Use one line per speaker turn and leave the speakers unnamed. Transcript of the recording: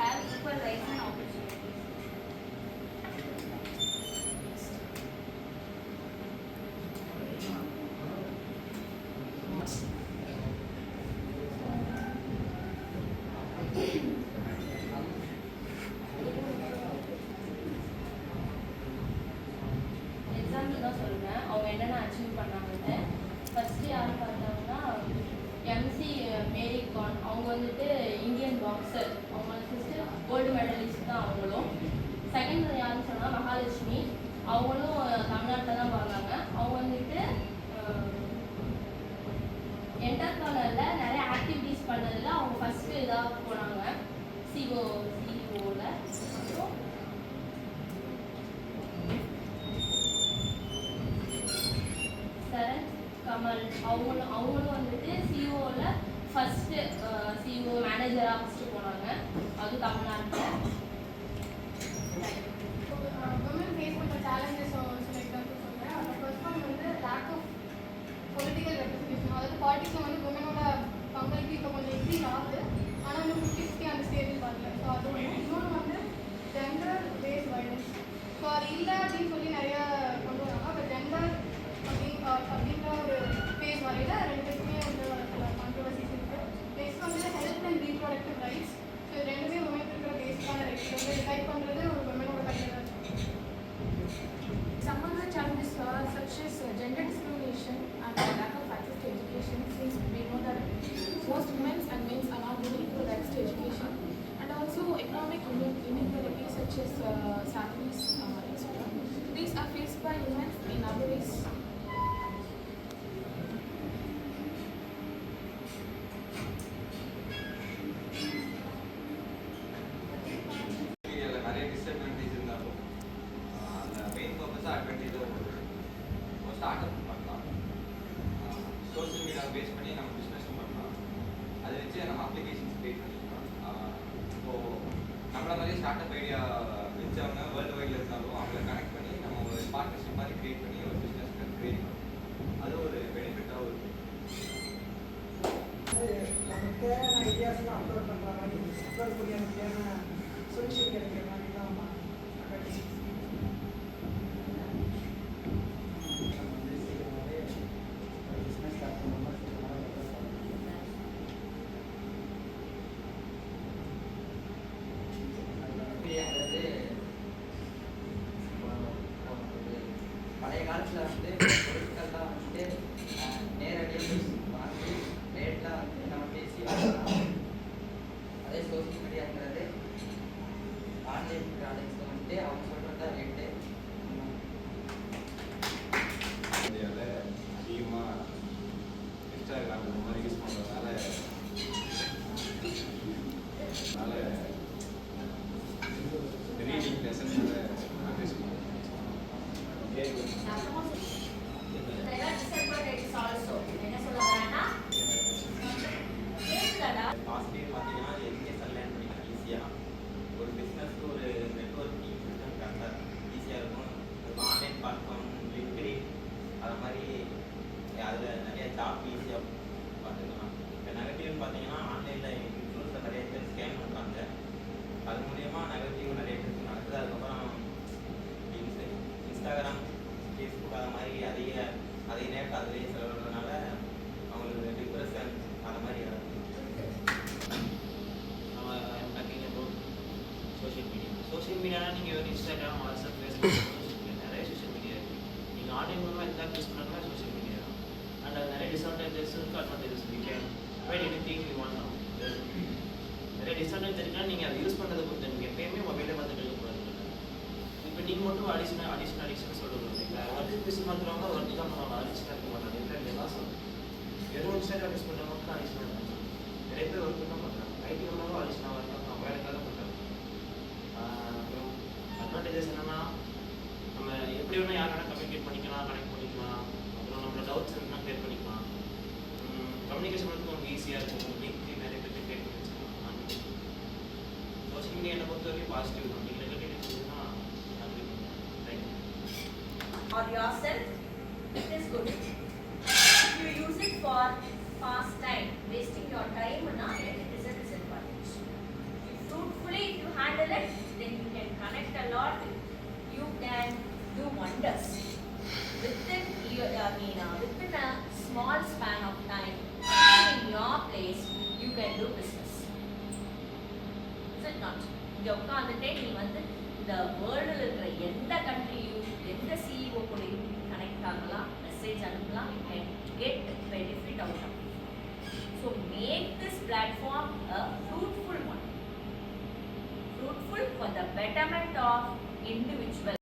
have equal rights and opportunities. Example தான் சொல்லுவேன் அவங்க என்னென்ன அச்சீவ் பண்ணாங்கன்னு. ஃபஸ்ட்டு யார் பார்த்தாங்கன்னா எம்சி மேரி கான். அவங்க வந்துட்டு இந்தியன் பாக்ஸர். அவங்க ஃபஸ்ட்டு கோல்டு மெடலிஸ்ட் தான் அவங்களும். செகண்ட் யாருன்னு சொன்னால் மகாலட்சுமி. அவங்களும் தமிழ்நாட்டில் தான் பார்த்தாங்க. அவங்க வந்துட்டு என்டர்பிரனரில் நிறைய ஆக்டிவிட்டீஸ் பண்ணதில் அவங்க ஃபஸ்ட்டு இதாக போனாங்க சிஓவில். அப்புறம் சரண் கமல் அவங்களும் வந்துட்டு சிஓவில் ஃபஸ்ட்டு சிஓ மேனேஜராக ஃபஸ்ட்டு போனாங்க. அதுவும் தமிழ்நாட்டில்.
women face பண்ணுற challenges சில எக்ஸாம்பிள் சொல்கிறேன். அதில் ஃபர்ஸ்ட் ஒன் வந்து லேக் ஆஃப் பொலிட்டிக்கல் ரெப்ரஸன்டேஷன். அதாவது பாலிட்டிக்ஸில் வந்து உமனோட பங்களிப்பு இப்போ கொஞ்சம் இன்க்ரீஸ் ஆகுது, ஆனால் இன்னும் 50-50 அந்த ஸ்டேஜில் வரல. ஸோ அது ஒன்று. இன்னொன்று வந்து ஜெண்டர் பேஸ்ட் வயலன்ஸ். ஸோ அது இல்லை அப்படின்னு சொல்லி நிறைய கொண்டு வராங்க. அப்போ ஜெண்டர் அப்படின்ற ஒரு பேஸ் வரையில் ரெண்டு பேருக்குமே வந்து சில கான்ட்ரவர்சிஸ் இருக்குது. நெக்ஸ்ட் வந்து health and reproductive rights. So இது ரெண்டுமே உமன் இருக்கிற பேஸ்க்கான ரைட்ஸ் வந்து டிசைட் பண்ணுறது ஒரு உமனோட கையில் தான் இருக்குது.
Some of the challenges such as gender discrimination and lack of access to education, since we know that most women and men are not given equal rights to education, and also economic inequality such as salaries, etc. These are faced by women in other ways.
Startup பண்ணலாம், social media base பண்ணி நம்ம பிஸ்னஸும் பண்ணலாம். அதை வச்சு நம்ம applications create பண்ணிக்கலாம். இப்போது நம்மள மாதிரி ஸ்டார்ட்அப் ஐடியா வச்சவங்க வேர்ல்டு வைடில் இருந்தாலும் அவங்கள கனெக்ட் பண்ணி நம்ம ஒரு பார்ட்னர்ஷிப் மாதிரி க்ரியேட் பண்ணி ஒரு பிஸ்னஸ் க்ரியேட் பண்ணலாம். அது ஒரு பெனிஃபிட்டாக இருக்கும்.
நமக்கு தேவையான ஐடியாஸ்லாம் அப்லோட் பண்ணுற மாதிரி அப்லோட் பண்ணி தேவையான சொல்யூஷன் கிடைக்கிற மாதிரி தான்
பழைய காலத்தில் வந்து பொருட்கள்லாம் வந்து நேரடியாக வாங்கி ரேட்லாம் வந்து நம்ம பேசி வாங்கலாம். அதே சோசியல் மீடியாங்கிறது ஆன்லைன் ப்ராடக்ட்ஸை வந்துட்டு அவங்க சொல்கிறதா ரேட்டு
அதிகமாக இன்ஸ்டாகிராம் இந்த மாதிரி யூஸ் பண்ணுறதுனால ரீடிங் லெசன்ஸில் யூஸ் பண்ணுறோம்.
பாசிட்டிவ் பார்த்தீங்கன்னா எஜுகேஷன் லேர்ன் பண்ணிக்கலாம் ஈஸியாக. ஒரு பிஸ்னஸ்க்கு ஒரு நெட்வொர்க்கிங் சிஸ்டம் கரெக்டாக ஈஸியாக இருக்கும். ஆன்லைன் பிளாட்ஃபார்ம் லிங்க்டின் அது மாதிரி அதில் நிறைய ஜாப் ஈஸியாக பார்த்துக்கலாம். இப்போ நெகட்டிவ்னு பார்த்தீங்கன்னா ஆன்லைனில் இன்ஃப்ளூன்ஸில் நிறைய பேர் ஸ்கேம் பண்ணுறாங்க. அது மூலயமா நெகட்டிவ் நிறைய பேருக்கு நடக்குது. அதுக்கப்புறம் இன்ஸ்டாகிராம் ஃபேஸ்புக் அது மாதிரி அதிக நேரத்தை அதிலேயே செலவிடுறதுனால அவங்களுக்கு டிப்ரெஷன் அது மாதிரி
சோஷியல் மீடியானா நீங்கள் ஒரு Instagram, WhatsApp, Facebook, social media நிறைய சோஷியல் மீடியா இருக்குது. நீங்கள் ஆன்லைன் மூலமாக எந்த யூஸ் பண்ணாங்கன்னா சோஷியல் மீடியா தான். அண்ட் அது நிறைய டிஸ்அட்வான்டேஜஸ் இருக்குது, அட்வான்டேஜஸ் இருக்குது. Can weigh anything you want. நிறைய டிஸ்அட்வான்டேஜ் இருக்குன்னா நீங்கள் அதை யூஸ் பண்ணுறதை பொறுத்து. நீங்கள் எப்பயுமே மொபைலே பார்த்துட்டு இருக்கக்கூடாது. இப்போ நீங்கள் மட்டும் அடிஷனல் சொல்லுங்கள். இல்லை ஒர்க்கு யூஸ் பண்ணுறவங்க ஒர்க்கு தான் பண்ணுவாங்க, அடிஷனல் இருக்க மாட்டாங்க. இல்லை எல்லாம் சொல்லுங்கள். வெறும் இன்ஸ்டாகிராம் யூஸ் பண்ணுறவங்க மட்டும் அடிஷனல் இருக்காங்க. நிறைய பேர் ஒர்க்கு தான் பண்ணுறாங்க. ஐடி உள்ளவங்க அடிஷனலாக இருக்காங்க, வேலைக்காக தான் பண்ணுறாங்க. அப்புறம் அட்வான்டேஜஸ் என்னென்னா நம்ம எப்படி வேணால் யார் வேணால் கம்யூனிகேட் பண்ணிக்கலாம், கனெக்ட் பண்ணிக்கலாம். அப்புறம் நம்மளோட டவுட்ஸ் இருந்தால் க்ளியர் பண்ணிக்கலாம். கம்யூனிகேஷன் வந்து ரொம்ப ஈஸியாக இருக்கும். லிங்க் நிறைய பேர் க்ரியேட் பண்ணி வச்சுக்கலாம். சோஷியல் மீடியா என்னை பொறுத்த வரைக்கும் பாசிட்டிவ் தான். நீங்கள் நெகட்டிவ் இருந்ததுன்னா
or yourself, it is good. If you use it for pastime, wasting your time, it is a disadvantage. If fruitfully
wonders. Within within a small span of time, in your place, you can do business. Is it not? இங்கே உட்காந்துட்டே நீ வந்து இந்த வேர்ல்டில் இருக்கிற எந்த கண்ட்ரியும் எந்த CEO கூடயும் கனெக்ட் ஆகலாம், மெசேஜ் அனுப்பலாம், you can get benefit out of it. So make this platform a fruitful one, fruitful for the betterment of individual.